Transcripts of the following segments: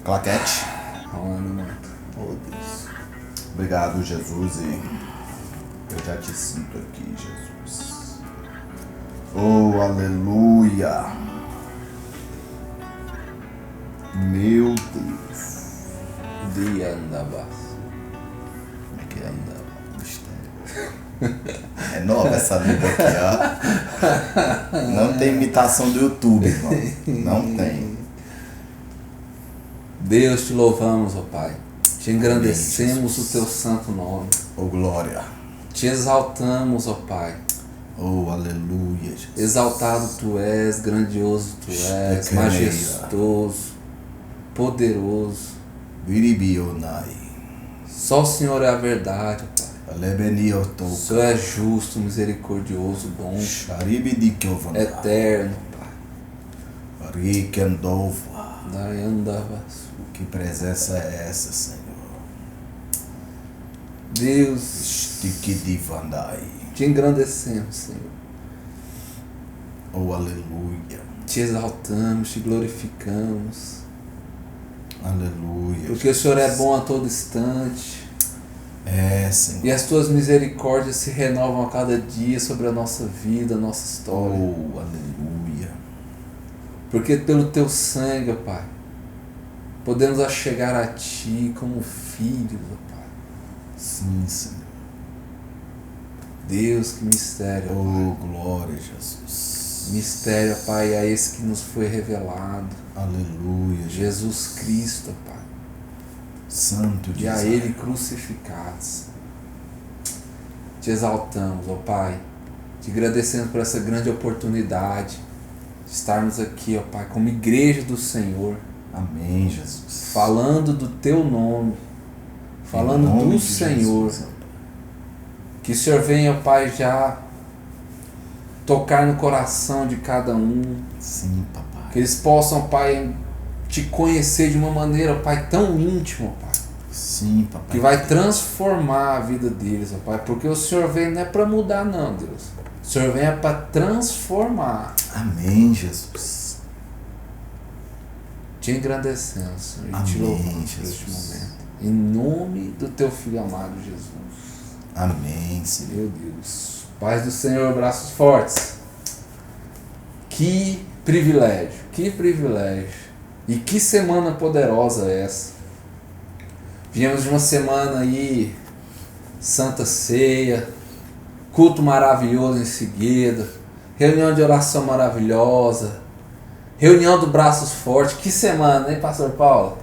Claquete. Mano. Oh, Deus. Obrigado, Jesus. E eu já te sinto aqui, Jesus. Oh, aleluia. Meu Deus. Dia andava. Como é que anda? Mistério. É nova essa língua aqui, ó. Não tem imitação do YouTube, irmão. Não tem. Deus, te louvamos, ó Pai. Te engrandecemos o teu santo nome. Oh, glória. Te exaltamos, ó Pai. Oh, aleluia, Jesus. Exaltado tu és, grandioso tu és, majestoso, poderoso. Viribionai. Só o Senhor é a verdade, ó Pai. O Senhor é justo, misericordioso, bom, eterno, Pai. Que presença é essa, Senhor? Deus, te engrandecemos, Senhor. Oh, aleluia. Te exaltamos, te glorificamos. Aleluia. Porque o Senhor é bom a todo instante. É, Senhor. E as tuas misericórdias se renovam a cada dia sobre a nossa vida, a nossa história. Oh, aleluia. Porque pelo teu sangue, ó Pai, podemos chegar a Ti como filhos, ó Pai. Sim, Senhor. Deus, que mistério, ó Oh, Pai. glória, Jesus. Mistério, ó Pai, é esse que nos foi revelado. Aleluia, Jesus Cristo, ó Pai. Santo de E a Israel. Ele crucificados. Te exaltamos, ó Pai. Te agradecendo por essa grande oportunidade de estarmos aqui, ó Pai, como igreja do Senhor. Amém, Jesus. Falando do Teu nome. Falando do Senhor. Jesus. Que o Senhor venha, ó Pai, já tocar no coração de cada um. Sim, papai. Que eles possam, Pai, Te conhecer de uma maneira, ó Pai, tão íntima, ó Pai. Sim, papai. Que vai transformar a vida deles, ó Pai. Porque o Senhor vem não é para mudar, não, Deus. O Senhor vem é para transformar. Amém, Jesus. Te engrandecemos, Senhor, e Amém, te louvamos por Jesus. este momento. Em nome do Teu Filho amado, Jesus. Amém, Senhor. Meu Deus. Paz do Senhor, braços fortes. Que privilégio, que privilégio. E que semana poderosa é essa. Viemos de uma semana aí, Santa Ceia, culto maravilhoso em seguida, reunião de oração maravilhosa, reunião do Braços Fortes. Que semana, hein, Pastor Paulo?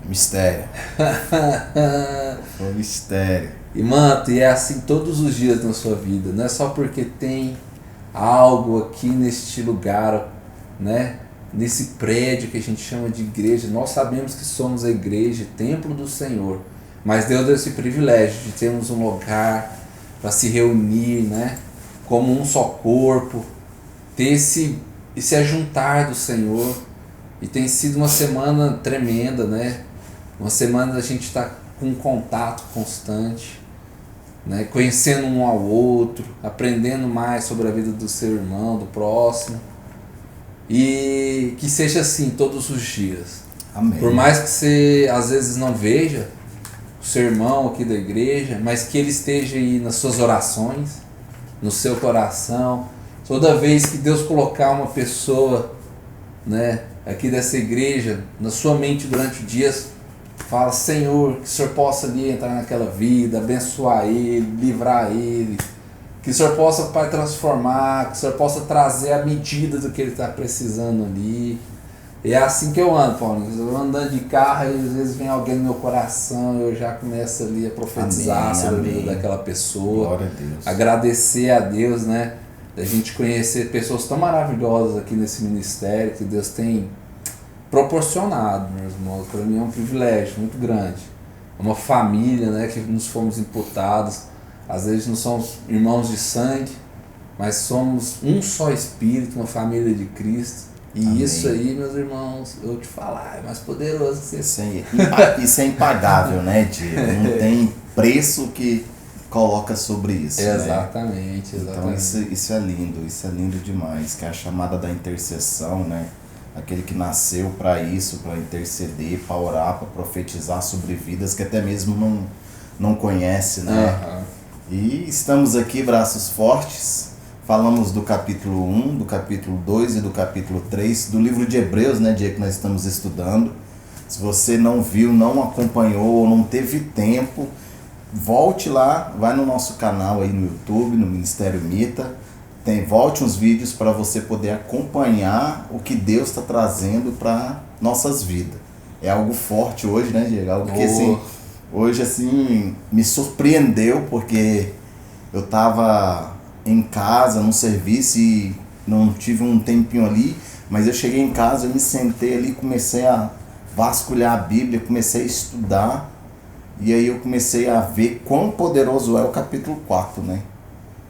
Mistério. Foi um mistério. E manto, e é assim todos os dias na sua vida. Não é só porque tem algo aqui neste lugar, né? Nesse prédio que a gente chama de igreja. Nós sabemos que somos a igreja, templo do Senhor. Mas Deus deu esse privilégio de termos um lugar para se reunir, né? Como um só corpo. Ter esse ajuntar do Senhor. E tem sido uma semana tremenda, né? Uma semana da gente estar com um contato constante, né? Conhecendo um ao outro, aprendendo mais sobre a vida do seu irmão, do próximo. E que seja assim todos os dias. Amém. Por mais que você às vezes não veja o seu irmão aqui da igreja, mas que ele esteja aí nas suas orações, no seu coração. Toda vez que Deus colocar uma pessoa, né, aqui dessa igreja na sua mente durante o dia, fala: Senhor, que o Senhor possa ali entrar naquela vida, abençoar ele, livrar ele. Que o Senhor possa, Pai, transformar, que o Senhor possa trazer a medida do que ele está precisando ali. E é assim que eu ando, Paulo. Eu andando de carro e às vezes vem alguém no meu coração, eu já começo ali a profetizar sobre a vida daquela pessoa. Glória a Deus. Agradecer a Deus, né? Da gente conhecer pessoas tão maravilhosas aqui nesse ministério que Deus tem proporcionado, meus irmãos. Para mim é um privilégio muito grande. É uma família, né, que nos fomos imputados. Às vezes não somos irmãos de sangue, mas somos um só Espírito, uma família de Cristo. E Amém. Isso aí, meus irmãos, eu te falar, é mais poderoso que você. Isso é impagável, né, Diego? Não tem preço que coloca sobre isso. Exatamente, né? exatamente. Então isso é lindo demais, que é a chamada da intercessão, né? aquele que nasceu para isso, para interceder, para orar, para profetizar sobre vidas que até mesmo não conhece, né? E estamos aqui, braços fortes, falamos do capítulo 1, do capítulo 2 e do capítulo 3 do livro de Hebreus, né, dia que nós estamos estudando. Se você não viu, não acompanhou ou não teve tempo, volte lá, vai no nosso canal aí no YouTube, no Ministério Mita, volte uns vídeos para você poder acompanhar o que Deus está trazendo para nossas vidas. É algo forte hoje, né, Diego? Algo que assim, hoje assim me surpreendeu, porque eu estava em casa, num serviço e não tive um tempinho ali, mas eu cheguei em casa, eu me sentei ali, comecei a vasculhar a Bíblia, comecei a estudar, e aí eu comecei a ver quão poderoso é o capítulo 4, né?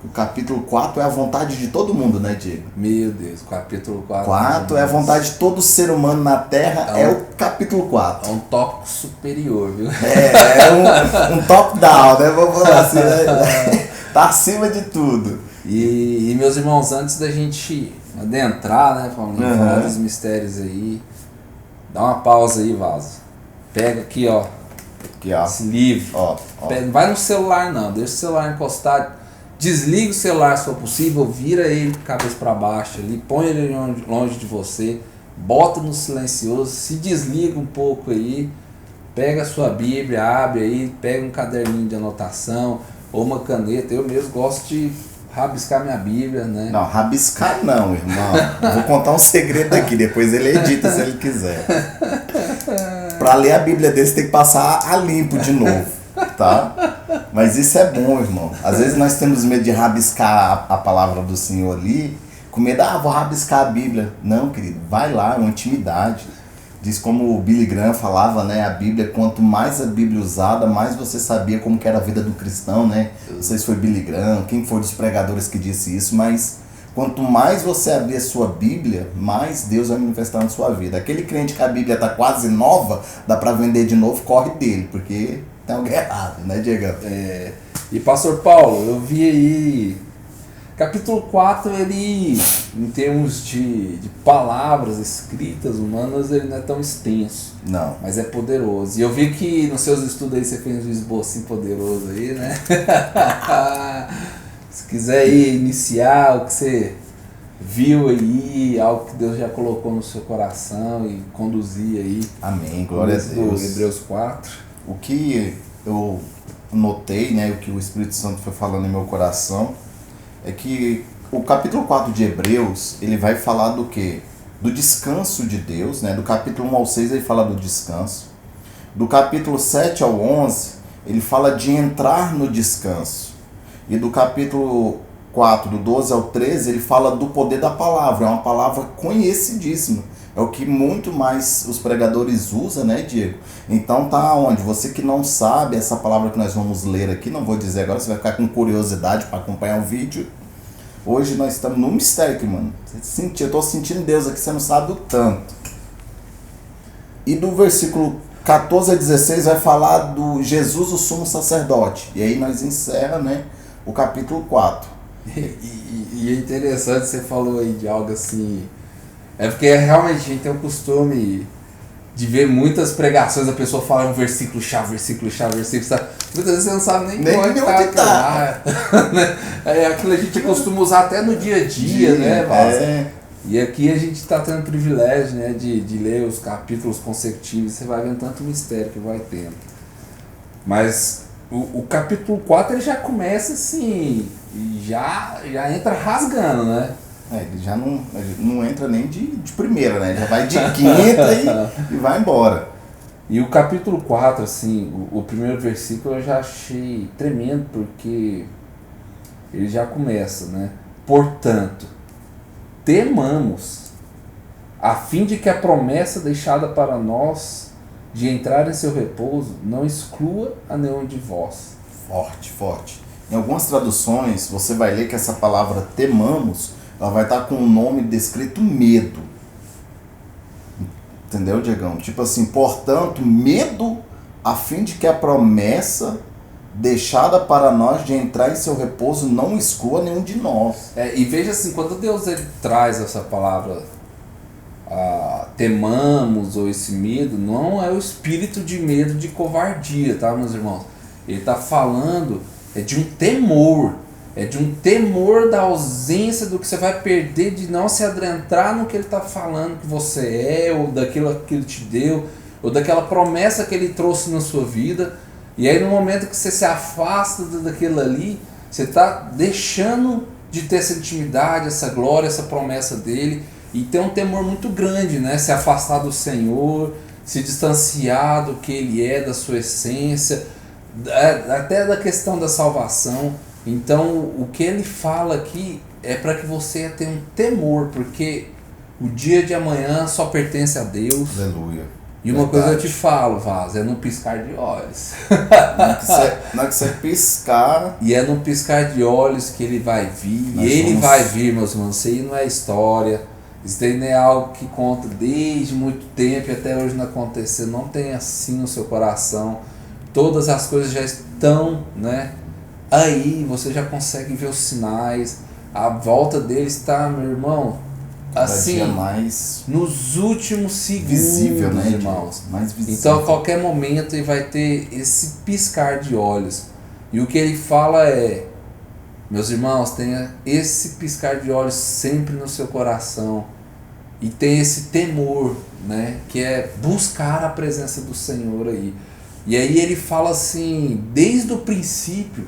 O capítulo 4 é a vontade de todo mundo, né, Diego? Meu Deus, capítulo 4. 4 é a vontade de todo ser humano na Terra, é o capítulo 4. É um tópico superior, viu? É um top down, né? Vamos falar assim, né? Tá acima de tudo. E meus irmãos, antes da gente adentrar, né, falar dos mistérios aí, dá uma pausa aí, Vaso. Pega aqui, ó. Aqui, ó. Esse livro. Ó. Não vai no celular, não. Deixa o celular encostado. Desliga o celular se for possível, vira ele de cabeça para baixo ali, põe ele longe de você, bota no silencioso, se desliga um pouco aí, pega a sua Bíblia, abre aí, pega um caderninho de anotação ou uma caneta. Eu mesmo gosto de rabiscar minha Bíblia, né? Não, rabiscar não, irmão. Vou contar um segredo aqui, depois ele edita se ele quiser. Para ler a Bíblia dele, você tem que passar a limpo de novo, tá? Mas isso é bom, irmão. Às vezes nós temos medo de rabiscar a palavra do Senhor ali, com medo, vou rabiscar a Bíblia. Não, querido, vai lá, é uma intimidade. Diz como o Billy Graham falava, né? A Bíblia, quanto mais a Bíblia usada, mais você sabia como que era a vida do cristão, né? Não sei se foi Billy Graham, quem foi dos pregadores que disse isso, mas quanto mais você abrir a sua Bíblia, mais Deus vai manifestar na sua vida. Aquele crente que a Bíblia está quase nova, dá para vender de novo, corre dele, porque tem algo errado, né, Diego? E pastor Paulo, eu vi aí, capítulo 4, ele, em termos de palavras escritas humanas, ele não é tão extenso. Não. Mas é poderoso. E eu vi que nos seus estudos aí você fez um esboço poderoso aí, né? Se quiser aí iniciar o que você viu aí, algo que Deus já colocou no seu coração e conduzir aí. Amém, glória a Deus. Hebreus 4. O que eu notei, né, o que o Espírito Santo foi falando em meu coração, é que o capítulo 4 de Hebreus, ele vai falar do quê? Do descanso de Deus, né? Do capítulo 1 ao 6 ele fala do descanso. Do capítulo 7 ao 11, ele fala de entrar no descanso. E do capítulo 4, do 12 ao 13, ele fala do poder da palavra. É uma palavra conhecidíssima. É o que muito mais os pregadores usam, né, Diego? Então tá onde? Você que não sabe essa palavra que nós vamos ler aqui, não vou dizer agora, você vai ficar com curiosidade para acompanhar o vídeo. Hoje nós estamos no mistério aqui, mano. Eu tô sentindo Deus aqui, você não sabe o tanto. E do versículo 14 a 16 vai falar do Jesus, o sumo sacerdote. E aí nós encerra, né, o capítulo 4. E é interessante, você falou aí de algo assim. É porque realmente a gente tem o costume de ver muitas pregações, a pessoa fala um versículo chave, versículo chave, versículo chave. Muitas vezes você não sabe nem onde tá. É aquilo a gente costuma usar até no dia a dia, né, Vaz? E aqui a gente está tendo o privilégio, né, de ler os capítulos consecutivos, você vai vendo tanto mistério que vai tendo. Mas o capítulo 4 ele já começa assim, já entra rasgando, né? Ele já não entra nem de primeira, né? Já vai de quinta e vai embora. E o capítulo 4, assim, o primeiro versículo eu já achei tremendo, porque ele já começa, né? Portanto, temamos, a fim de que a promessa deixada para nós de entrar em seu repouso não exclua a nenhum de vós. Forte, forte. Em algumas traduções, você vai ler que essa palavra temamos, ela vai estar com o nome descrito medo. Entendeu, Diegão? Tipo assim, portanto, medo a fim de que a promessa deixada para nós de entrar em seu repouso não exclua nenhum de nós. E veja assim, quando Deus ele traz essa palavra temamos ou esse medo, não é o espírito de medo de covardia, tá, meus irmãos? Ele está falando de um temor, de um temor da ausência do que você vai perder, de não se adentrar no que ele está falando que você é, ou daquilo que ele te deu, ou daquela promessa que ele trouxe na sua vida. E aí no momento que você se afasta daquilo ali, você está deixando de ter essa intimidade, essa glória, essa promessa dele, e tem um temor muito grande, né? Se afastar do Senhor, se distanciar do que ele é, da sua essência, até da questão da salvação. Então o que ele fala aqui é para que você tenha um temor, porque o dia de amanhã só pertence a Deus. Aleluia. E uma coisa eu te falo, Vaz, é no piscar de olhos. Não é que você piscar. E é no piscar de olhos que ele vai vir. E ele vai vir, meus irmãos. Isso aí não é história. Isso aí não é algo que conta desde muito tempo e até hoje não aconteceu. Não tem assim no seu coração. Todas as coisas já estão, né? Aí você já consegue ver os sinais. A volta dele está, meu irmão, assim, mais nos últimos segundos, visível, né, irmãos. Mais visível. Então, a qualquer momento ele vai ter esse piscar de olhos. E o que ele fala é: meus irmãos, tenha esse piscar de olhos sempre no seu coração. E tenha esse temor, né, que é buscar a presença do Senhor aí. E aí ele fala assim, desde o princípio,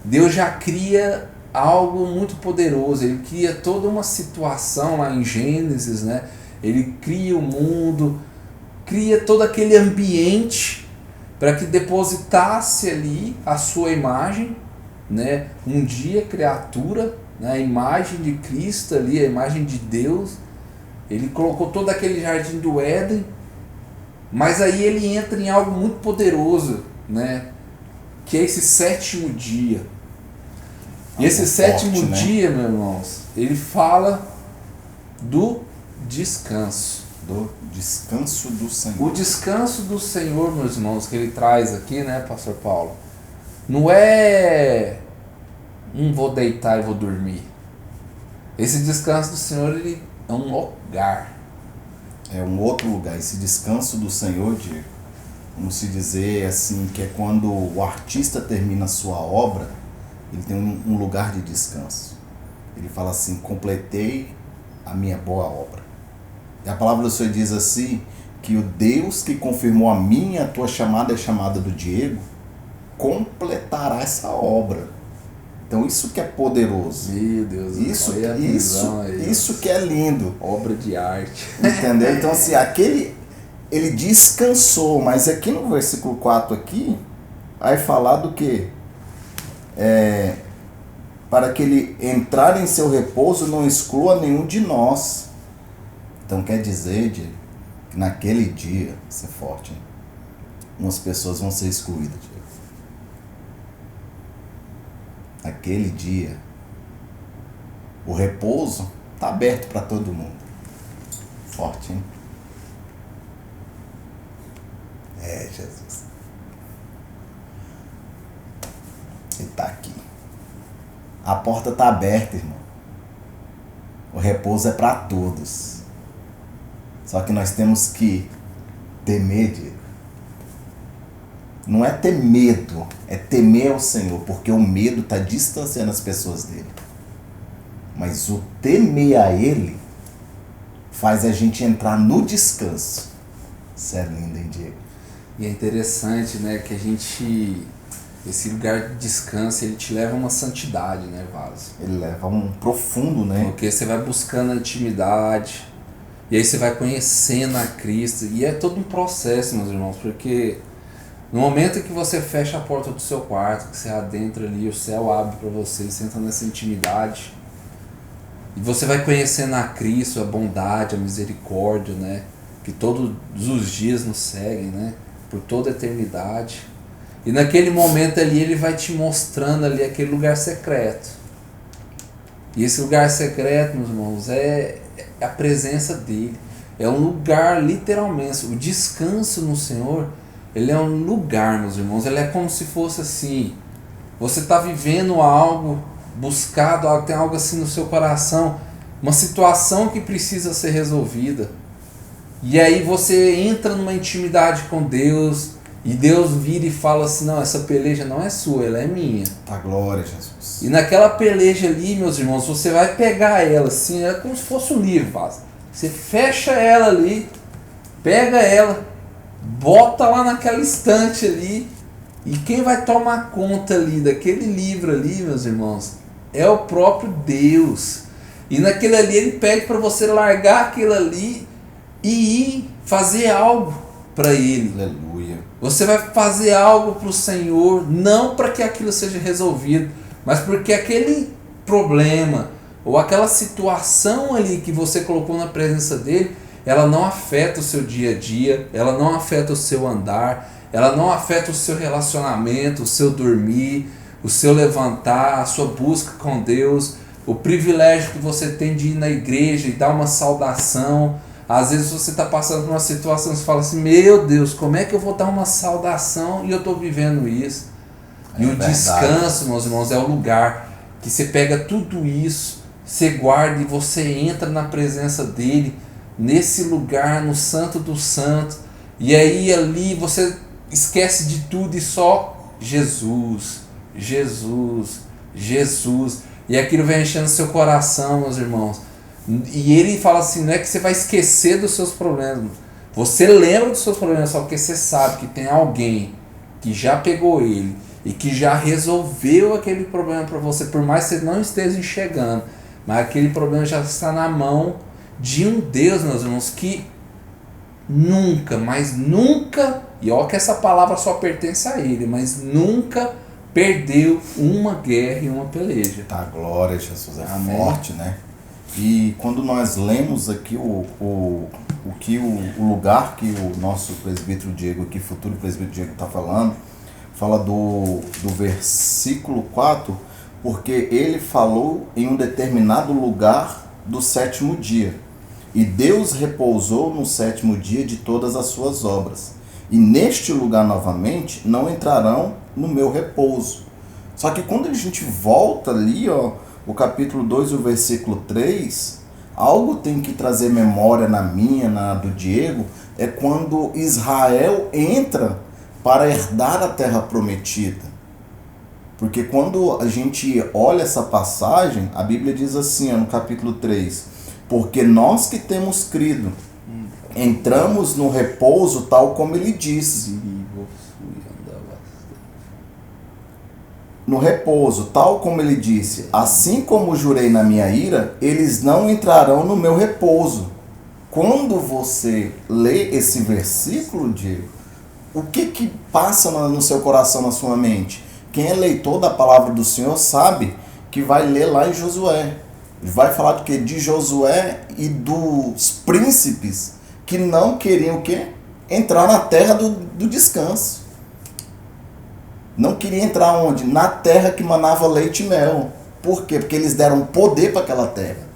Deus já cria algo muito poderoso. Ele cria toda uma situação lá em Gênesis, né? Ele cria o mundo, cria todo aquele ambiente para que depositasse ali a sua imagem, né? Um dia criatura, né? A imagem de Cristo ali, a imagem de Deus. Ele colocou todo aquele jardim do Éden, mas aí ele entra em algo muito poderoso, né? Que é esse sétimo dia. E esse sétimo dia, meus irmãos, ele fala do descanso. Do descanso do Senhor. O descanso do Senhor, meus irmãos, que ele traz aqui, né, Pastor Paulo? Não é vou deitar e vou dormir. Esse descanso do Senhor, ele é um lugar. É um outro lugar. Esse descanso do Senhor, Diego, vamos se dizer assim, que é quando o artista termina a sua obra, ele tem um lugar de descanso. Ele fala assim: completei a minha boa obra. E a palavra do Senhor diz assim, que o Deus que confirmou a minha, a tua chamada e a chamada do Diego, completará essa obra. Então isso que é poderoso. Meu Deus, isso que é lindo. Obra de arte. Entendeu? Então assim, ele descansou, mas aqui no versículo 4 aqui, vai falar do quê? Para que ele entrar em seu repouso não exclua nenhum de nós. Então quer dizer, Diego, que naquele dia, isso é forte, hein? Umas pessoas vão ser excluídas, Diego. Naquele dia, o repouso está aberto para todo mundo. Forte, hein? Jesus. Ele está aqui. A porta está aberta, irmão. O repouso é para todos. Só que nós temos que temer, Diego. Não é ter medo, é temer ao Senhor, porque o medo está distanciando as pessoas dele. Mas o temer a Ele faz a gente entrar no descanso. Isso é lindo, hein, Diego? E é interessante, né, que a gente... Esse lugar de descanso, ele te leva a uma santidade, né, Vaso? Ele leva a um profundo, né? Porque você vai buscando a intimidade, e aí você vai conhecendo a Cristo, e é todo um processo, meus irmãos, porque no momento que você fecha a porta do seu quarto, que você adentra ali, o céu abre para você, você entra nessa intimidade, e você vai conhecendo a Cristo, a bondade, a misericórdia, né, que todos os dias nos seguem, né, por toda a eternidade. E naquele momento ali ele vai te mostrando ali aquele lugar secreto. E esse lugar secreto, meus irmãos, é a presença dele. É um lugar, literalmente. O descanso no Senhor, ele é um lugar, meus irmãos. Ele é como se fosse assim. Você está vivendo algo, buscado algo, tem algo assim no seu coração. uma situação que precisa ser resolvida. E aí você entra numa intimidade com Deus, e Deus vira e fala assim, não, essa peleja não é sua, ela é minha. Tá, glória a Jesus. E naquela peleja ali, meus irmãos, você vai pegar ela assim, é como se fosse um livro, Vaz. Você fecha ela ali, pega ela, bota lá naquela estante ali, e quem vai tomar conta ali daquele livro ali, meus irmãos, é o próprio Deus. E naquele ali ele pede para você largar aquilo ali e ir fazer algo para Ele. Aleluia. Você vai fazer algo para o Senhor, não para que aquilo seja resolvido, mas porque aquele problema ou aquela situação ali que você colocou na presença dele, ela não afeta o seu dia a dia, ela não afeta o seu andar, ela não afeta o seu relacionamento, o seu dormir, o seu levantar, a sua busca com Deus, o privilégio que você tem de ir na igreja e dar uma saudação. Às vezes você está passando por uma situação e você fala assim, meu Deus, como é que eu vou dar uma saudação e eu estou vivendo isso? E o descanso, meus irmãos, é o lugar que você pega tudo isso, você guarda e você entra na presença dele, nesse lugar, no Santo do Santo, e aí ali você esquece de tudo e só Jesus, Jesus, Jesus, e aquilo vai enchendo seu coração, meus irmãos. E ele fala assim, não é que você vai esquecer dos seus problemas, você lembra dos seus problemas, só porque você sabe que tem alguém que já pegou ele e que já resolveu aquele problema para você, por mais que você não esteja enxergando, mas aquele problema já está na mão de um Deus, meus irmãos, que nunca, mas nunca, e olha que essa palavra só pertence a ele, mas nunca perdeu uma guerra e uma peleja. Tá, glória a Jesus, é Amém. Forte, né? E quando nós lemos aqui o lugar que o nosso presbítero Diego aqui, futuro presbítero Diego está falando, fala do versículo 4, porque ele falou em um determinado lugar do sétimo dia, e Deus repousou no sétimo dia de todas as suas obras, e neste lugar novamente não entrarão no meu repouso. Só que quando a gente volta ali, ó, o capítulo 2 e o versículo 3, algo tem que trazer memória na minha, na do Diego, é quando Israel entra para herdar a terra prometida. Porque quando a gente olha essa passagem, a Bíblia diz assim, ó, no capítulo 3, porque nós que temos crido, entramos no repouso tal como ele disse. No repouso, tal como ele disse, assim como jurei na minha ira, eles não entrarão no meu repouso. Quando você lê esse versículo, Diego, o que passa no seu coração, na sua mente? Quem é leitor da palavra do Senhor sabe que vai ler lá em Josué. Vai falar do que? De Josué e dos príncipes que não queriam o quê? Entrar na terra do descanso. Não queria entrar onde? Na terra que manava leite e mel. Por quê? Porque eles deram poder para aquela terra.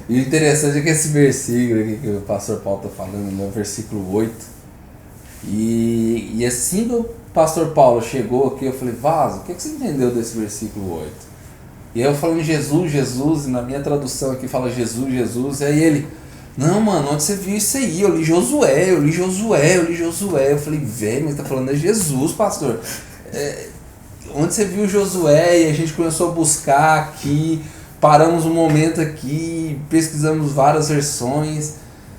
E o interessante é que esse versículo aqui que o pastor Paulo está falando, no versículo 8, e assim que o pastor Paulo chegou aqui, eu falei, Vaso, o que você entendeu desse versículo 8? E aí eu falando Jesus, Jesus, e na minha tradução aqui fala Jesus, Jesus, e aí ele, não, mano, onde você viu isso aí? Eu li Josué. Eu falei, velho, mas tá falando é Jesus, pastor. Onde você viu Josué? E a gente começou a buscar aqui, paramos um momento aqui, pesquisamos várias versões.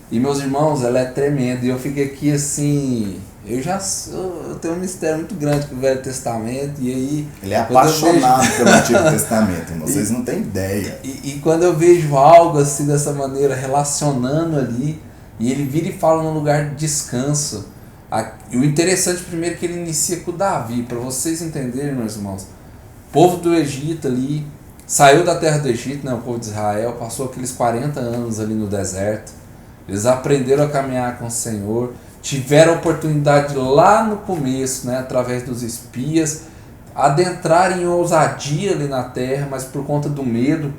E meus irmãos, ela é tremenda. E eu fiquei aqui assim, eu tenho um mistério muito grande com o Velho Testamento. E aí, ele é apaixonado pelo Antigo Testamento, irmão. Vocês não têm ideia. E quando eu vejo algo assim dessa maneira, relacionando ali, e ele vira e fala num lugar de descanso. E o interessante primeiro é que ele inicia com Davi, para vocês entenderem, meus irmãos. O povo do Egito ali, saiu da terra do Egito, né, o povo de Israel, passou aqueles 40 anos ali no deserto. Eles aprenderam a caminhar com o Senhor, tiveram a oportunidade lá no começo, né, através dos espias, adentrarem em ousadia ali na terra, mas por conta do medo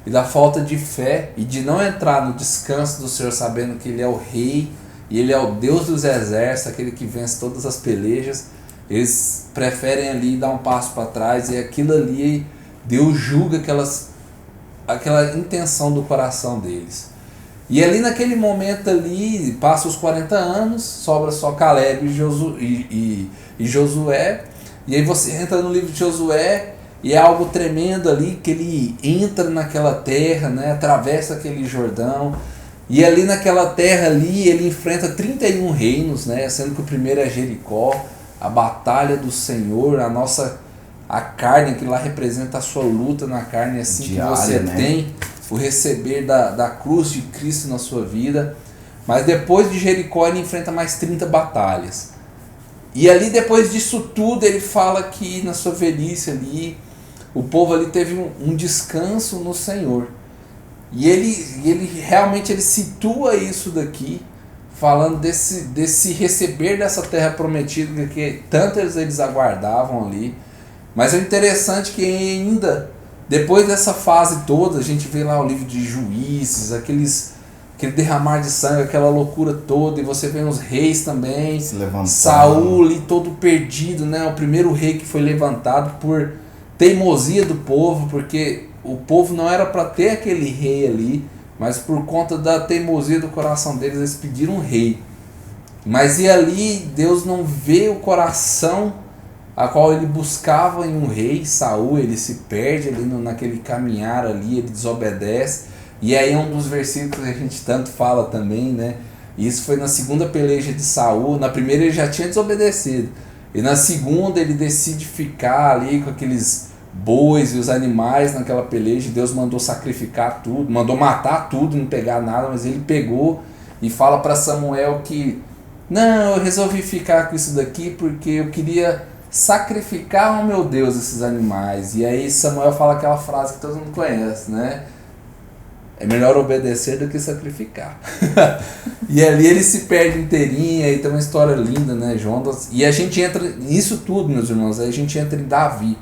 e da falta de fé e de não entrar no descanso do Senhor, sabendo que Ele é o Rei e Ele é o Deus dos exércitos, aquele que vence todas as pelejas, eles preferem ali dar um passo para trás, e aquilo ali, Deus julga aquela intenção do coração deles. E ali naquele momento ali, passa os 40 anos, sobra só Caleb e Josué, e aí você entra no livro de Josué, e é algo tremendo ali, que ele entra naquela terra, né, atravessa aquele Jordão, e ali naquela terra ali, ele enfrenta 31 reinos, né, sendo que o primeiro é Jericó, a batalha do Senhor, a carne, que lá representa a sua luta na carne, assim diária, que você, né, tem o receber da cruz de Cristo na sua vida. Mas depois de Jericó ele enfrenta mais 30 batalhas. E ali depois disso tudo ele fala que na sua velhice ali, o povo ali teve um descanso no Senhor. E ele realmente ele situa isso daqui, falando desse receber dessa terra prometida que tanto eles aguardavam ali. Mas é interessante que ainda depois dessa fase toda, a gente vê lá o livro de Juízes, aquele derramar de sangue, aquela loucura toda, e você vê os reis também, Saul ali todo perdido, né? O primeiro rei que foi levantado por teimosia do povo, porque o povo não era para ter aquele rei ali, mas por conta da teimosia do coração deles, eles pediram um rei. Mas e ali Deus não vê o coração a qual ele buscava em um rei. Saul, ele se perde ali naquele caminhar ali, ele desobedece, e aí é um dos versículos que a gente tanto fala também, né? Isso foi na segunda peleja de Saul. Na primeira ele já tinha desobedecido, e na segunda ele decide ficar ali com aqueles bois e os animais naquela peleja. Deus mandou sacrificar tudo, mandou matar tudo, não pegar nada, mas ele pegou e fala para Samuel que não, eu resolvi ficar com isso daqui porque eu queria sacrificar ao meu Deus esses animais. E aí Samuel fala aquela frase que todo mundo conhece, né? É melhor obedecer do que sacrificar. E ali ele se perde inteirinho, aí tem uma história linda, né, Jonas? E a gente entra nisso tudo, meus irmãos, aí a gente entra em Davi.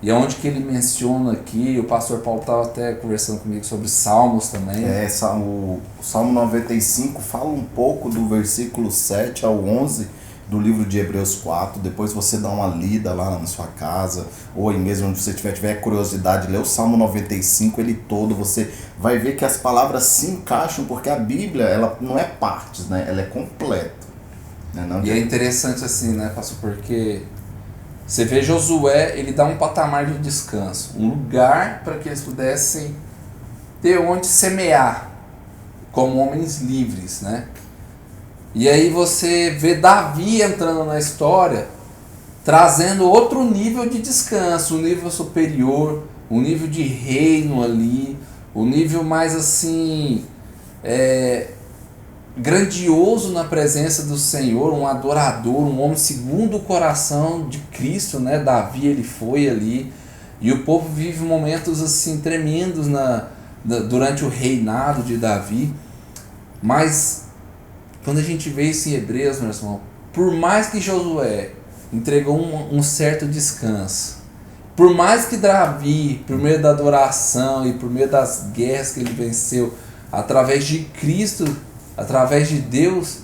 E é onde que ele menciona aqui, o pastor Paulo estava até conversando comigo sobre Salmos também. O Salmo 95 fala um pouco do versículo 7 ao 11 do livro de Hebreus 4, depois você dá uma lida lá na sua casa, ou aí mesmo onde você tiver curiosidade, lê o Salmo 95, ele todo, você vai ver que as palavras se encaixam, porque a Bíblia, ela não é partes, né? Ela é completa. Né? Não e é interessante assim, né, pastor, porque você vê Josué, ele dá um patamar de descanso, um lugar para que eles pudessem ter onde semear, como homens livres, né? E aí você vê Davi entrando na história, trazendo outro nível de descanso, um nível superior, um nível de reino ali, um nível mais assim, grandioso na presença do Senhor, um adorador, um homem segundo o coração de Cristo, né? Davi, ele foi ali, e o povo vive momentos assim tremendos durante o reinado de Davi. Mas quando a gente vê isso em Hebreus, meu irmão, por mais que Josué entregou um certo descanso, por mais que Davi, por meio da adoração e por meio das guerras que ele venceu, através de Cristo, através de Deus,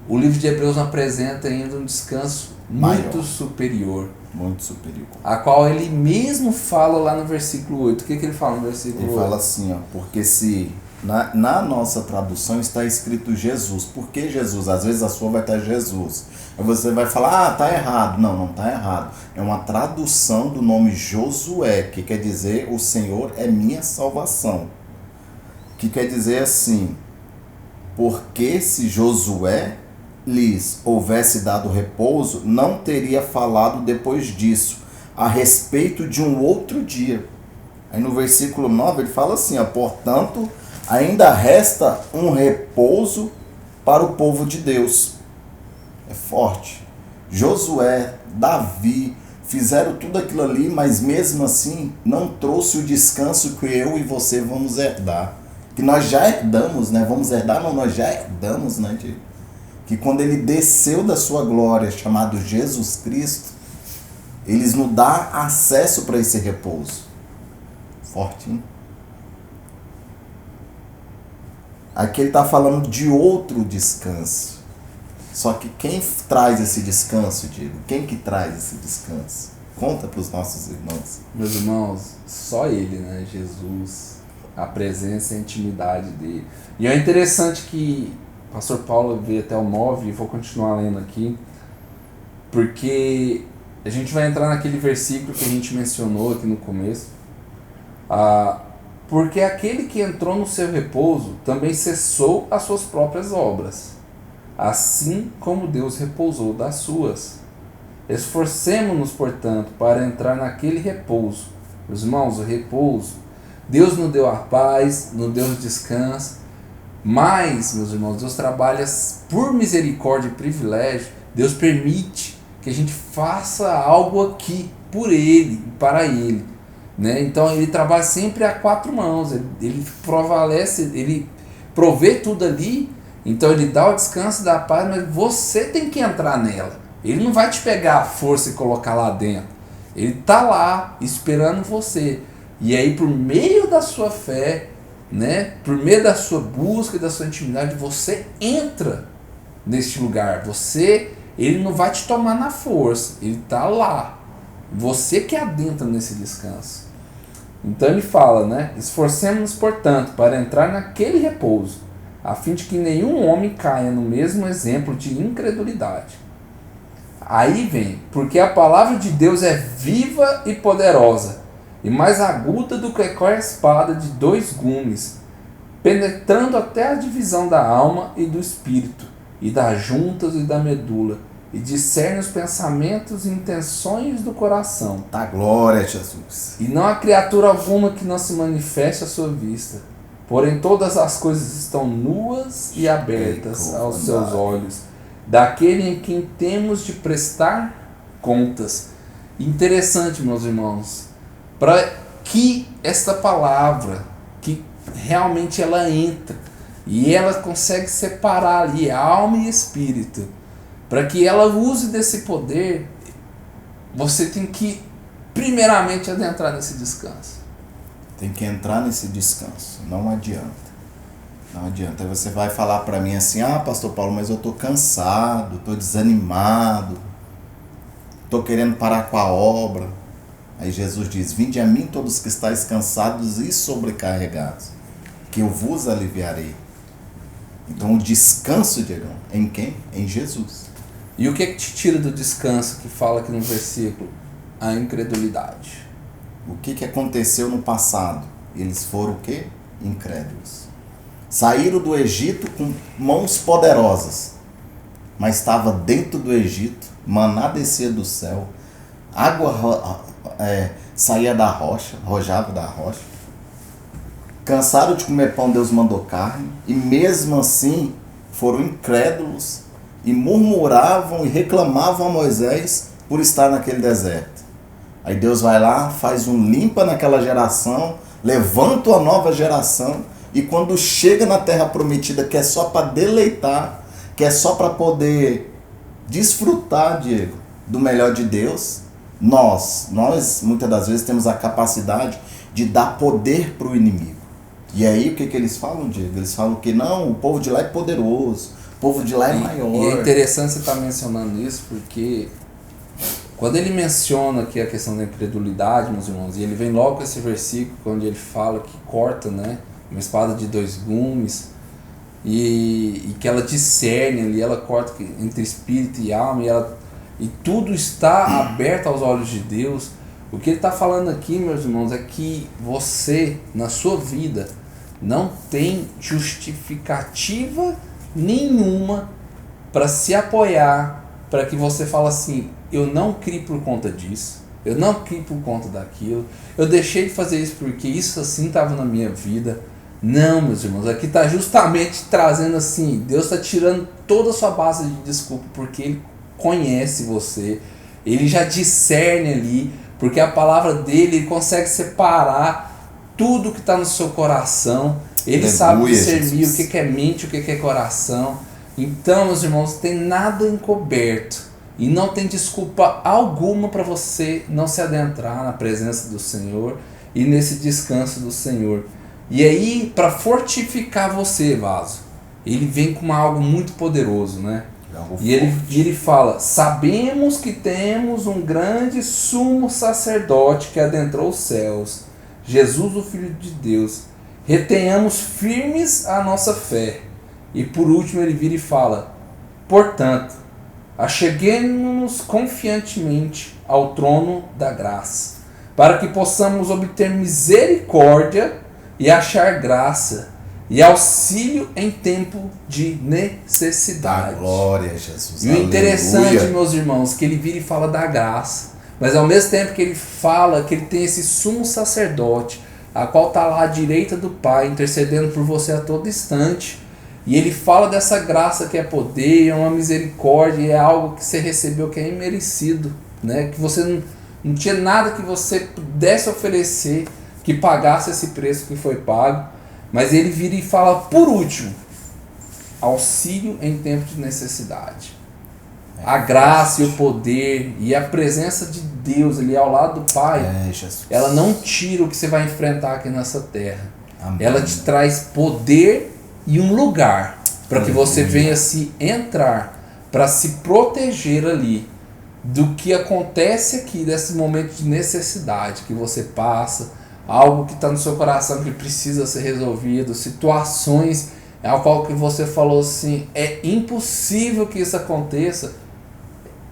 o livro de Hebreus apresenta ainda um descanso muito superior. Muito superior. A qual ele mesmo fala lá no versículo 8. O que ele fala no versículo 8? Ele fala assim, ó, porque se na nossa tradução está escrito Jesus. Por que Jesus? Às vezes a sua vai estar Jesus. Aí você vai falar, tá errado. Não, não tá errado. É uma tradução do nome Josué, que quer dizer o Senhor é minha salvação. Que quer dizer assim, porque se Josué lhes houvesse dado repouso, não teria falado depois disso, a respeito de um outro dia. Aí no versículo 9 ele fala assim, ó, portanto, ainda resta um repouso para o povo de Deus. É forte. Josué, Davi, fizeram tudo aquilo ali, mas mesmo assim não trouxe o descanso que eu e você vamos herdar. Que nós já herdamos, né? Vamos herdar, não, nós já herdamos, né? Que quando ele desceu da sua glória, chamado Jesus Cristo, eles nos dá acesso para esse repouso. Fortinho. Aqui ele está falando de outro descanso. Só que quem traz esse descanso, Diego? Quem que traz esse descanso? Conta para os nossos irmãos. Meus irmãos, só Ele, né? Jesus, a presença e a intimidade dele. E é interessante que o pastor Paulo veio até o 9, e vou continuar lendo aqui, porque a gente vai entrar naquele versículo que a gente mencionou aqui no começo. Porque aquele que entrou no seu repouso também cessou as suas próprias obras, assim como Deus repousou das suas. Esforcemo-nos, portanto, para entrar naquele repouso. Meus irmãos, o repouso, Deus nos deu a paz, nos deu o descanso, mas, meus irmãos, Deus trabalha por misericórdia e privilégio. Deus permite que a gente faça algo aqui por Ele, para Ele, né? Então Ele trabalha sempre a quatro mãos, Ele prevalece, Ele provê tudo ali, então Ele dá o descanso, dá a paz, mas você tem que entrar nela. Ele não vai te pegar a força e colocar lá dentro, Ele está lá esperando você, e aí por meio da sua fé, né, por meio da sua busca e da sua intimidade, você entra neste lugar. Ele não vai te tomar na força, ele está lá. Você que adentra nesse descanso. Então ele fala, né? Esforcemos-nos, portanto, para entrar naquele repouso, a fim de que nenhum homem caia no mesmo exemplo de incredulidade. Aí vem, porque a palavra de Deus é viva e poderosa, e mais aguda do que qualquer espada de dois gumes, penetrando até a divisão da alma e do espírito, e das juntas e da medula, e discerne os pensamentos e intenções do coração. Dá glória a Jesus. E não há criatura alguma que não se manifeste à sua vista, porém todas as coisas estão nuas e abertas aos seus olhos, daquele em quem temos de prestar contas. Interessante, meus irmãos, para que esta palavra, que realmente ela entra, e ela consegue separar ali alma e espírito, para que ela use desse poder, você tem que primeiramente adentrar nesse descanso. Tem que entrar nesse descanso, não adianta. Não adianta. Aí você vai falar para mim assim, pastor Paulo, mas eu estou cansado, estou desanimado, estou querendo parar com a obra. Aí Jesus diz, vinde a mim todos que estáis cansados e sobrecarregados, que eu vos aliviarei. Então o descanso, Diegão, em quem? Em Jesus. E o que te tira do descanso que fala aqui no versículo? A incredulidade. O que aconteceu no passado? Eles foram o quê? Incrédulos. Saíram do Egito com mãos poderosas, mas estava dentro do Egito, maná descia do céu, água saía da rocha, rojava da rocha. Cansaram de comer pão, Deus mandou carne, e mesmo assim foram incrédulos e murmuravam e reclamavam a Moisés por estar naquele deserto. Aí Deus vai lá, faz um limpa naquela geração, levanta uma nova geração, e quando chega na terra prometida, que é só para deleitar, que é só para poder desfrutar, Diego, do melhor de Deus, nós muitas das vezes temos a capacidade de dar poder para o inimigo. E aí o que eles falam, Diego? Eles falam que não, o povo de lá é poderoso, o povo de lá é maior. E é interessante você estar mencionando isso, porque quando ele menciona aqui a questão da incredulidade, meus irmãos, e ele vem logo com esse versículo onde ele fala que corta, né, uma espada de dois gumes, e que ela discerne ali, ela corta entre espírito e alma, e tudo está aberto aos olhos de Deus. O que ele está falando aqui, meus irmãos, é que você, na sua vida, não tem justificativa nenhuma para se apoiar, para que você fale assim, eu não criei por conta disso, eu não criei por conta daquilo, eu deixei de fazer isso porque isso assim estava na minha vida. Não, meus irmãos, aqui está justamente trazendo assim, Deus está tirando toda a sua base de desculpa, porque Ele conhece você, Ele já discerne ali, porque a palavra dele, Ele consegue separar tudo que está no seu coração, Ele sabe discernir o que é mente, o que é coração. Então, meus irmãos, não tem nada encoberto e não tem desculpa alguma para você não se adentrar na presença do Senhor e nesse descanso do Senhor. E aí, para fortificar você, vaso, Ele vem com algo muito poderoso, né? E ele vira e fala: sabemos que temos um grande sumo sacerdote que adentrou os céus, Jesus, o Filho de Deus. Retenhamos firmes a nossa fé. E por último ele vira e fala: portanto, acheguemo-nos confiantemente ao trono da graça, para que possamos obter misericórdia e achar graça e auxílio em tempo de necessidade. Glória a Jesus. E o interessante, meus irmãos, que ele vira e fala da graça, mas ao mesmo tempo que ele fala que ele tem esse sumo sacerdote, a qual está lá à direita do Pai, intercedendo por você a todo instante. E ele fala dessa graça que é poder, é uma misericórdia, é algo que você recebeu que é imerecido, né? Que você não tinha nada que você pudesse oferecer que pagasse esse preço que foi pago. Mas ele vira e fala, por último, auxílio em tempo de necessidade. A graça e o poder e a presença de Deus ali ao lado do Pai, ela não tira o que você vai enfrentar aqui nessa terra. Amém. Ela te traz poder e um lugar para que você venha se entrar, para se proteger ali do que acontece aqui, desse momento de necessidade que você passa, algo que está no seu coração que precisa ser resolvido, situações ao qual que você falou assim, é impossível que isso aconteça.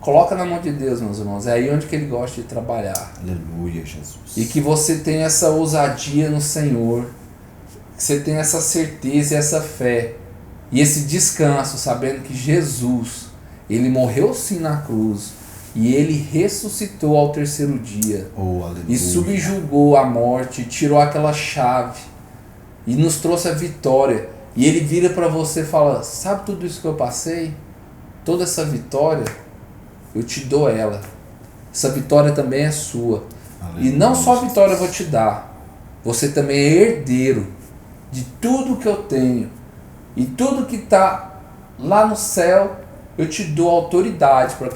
Coloca na mão de Deus, meus irmãos. É aí onde que ele gosta de trabalhar. Aleluia, Jesus. E que você tenha essa ousadia no Senhor. Que você tenha essa certeza e essa fé. E esse descanso, sabendo que Jesus, ele morreu sim na cruz. E ele ressuscitou ao terceiro dia. Oh, aleluia. E subjugou a morte, tirou aquela chave. E nos trouxe a vitória. E ele vira para você e fala, sabe tudo isso que eu passei? Toda essa vitória, eu te dou ela. Essa vitória também é sua. Aleluia. E não só a vitória eu vou te dar. Você também é herdeiro de tudo que eu tenho. E tudo que está lá no céu, eu te dou autoridade para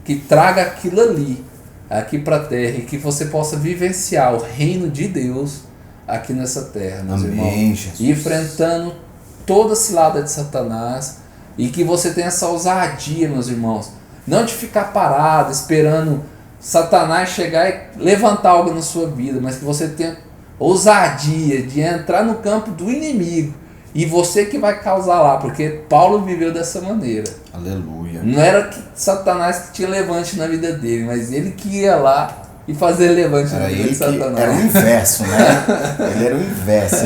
que traga aquilo ali, aqui para a terra. E que você possa vivenciar o reino de Deus aqui nessa terra, meus irmãos. Jesus. Enfrentando toda a cilada de Satanás. E que você tenha essa ousadia, meus irmãos. Não de ficar parado, esperando Satanás chegar e levantar algo na sua vida, mas que você tenha ousadia de entrar no campo do inimigo. E você que vai causar lá, porque Paulo viveu dessa maneira. Aleluia. Não era que Satanás que tinha levante na vida dele, mas ele que ia lá e fazer levante na vida de Satanás. Era o inverso, né? Ele era o inverso.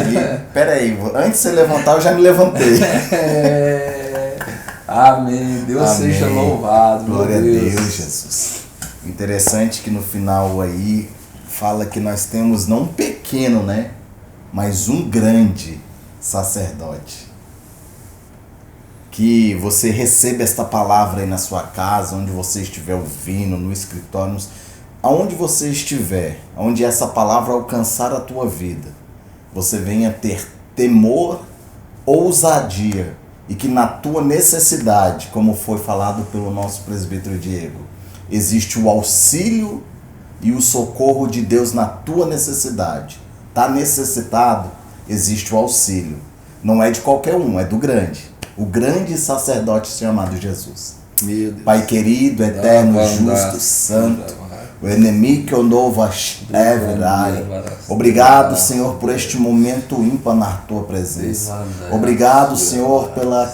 Peraí, antes de você levantar, eu já me levantei. Amém. Deus seja louvado. Glória a Deus, Jesus. Interessante que no final aí fala que nós temos não um pequeno, né? Mas um grande sacerdote. Que você receba esta palavra aí na sua casa, onde você estiver ouvindo, no escritório, aonde você estiver, onde essa palavra alcançar a tua vida, você venha ter temor, ousadia, e que na tua necessidade, como foi falado pelo nosso presbítero Diego, existe o auxílio e o socorro de Deus na tua necessidade. Está necessitado? Existe o auxílio. Não é de qualquer um, é do grande. O grande sacerdote chamado Jesus. Meu Deus. Pai querido, eterno, justo, santo. O inimigo que o novo é verdade. Obrigado, Senhor, por este momento ímpar na tua presença. Obrigado, Senhor, pela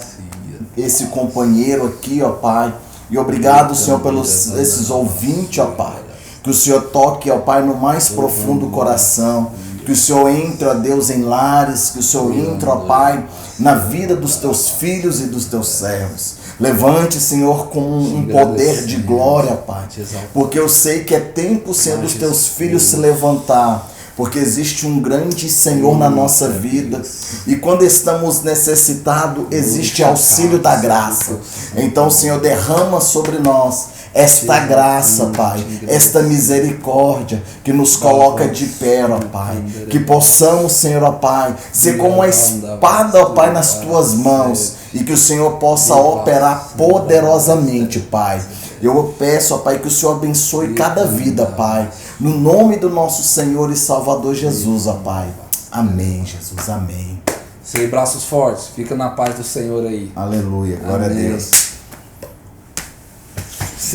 esse companheiro aqui, ó Pai. E obrigado, Senhor, pelos esses ouvintes, ó Pai. Que o Senhor toque, ó Pai, no mais profundo coração. Que o Senhor entre, ó Deus, em lares. Que o Senhor entre, ó Pai, na vida dos teus filhos e dos teus servos. Levante, Senhor, com um poder de glória, Pai. Porque eu sei que é tempo, Senhor, dos teus filhos se levantar. Porque existe um grande Senhor na nossa vida. E quando estamos necessitados, existe auxílio da graça. Então, Senhor, derrama sobre nós esta graça, Pai, esta misericórdia que nos coloca de pé, ó Pai. Que possamos, Senhor, ó Pai, ser como a espada, ó Pai, nas tuas mãos. E que o Senhor possa operar poderosamente, Pai. Eu peço, ó Pai, que o Senhor abençoe cada vida, Pai. No nome do nosso Senhor e Salvador Jesus, ó Pai. Amém, Jesus, amém. Sem braços fortes, fica na paz do Senhor aí. Aleluia, glória a Deus.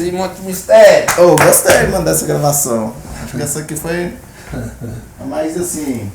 Esse monte de mistério. Gostei, mano, dessa gravação. Acho que essa aqui foi. Mas assim.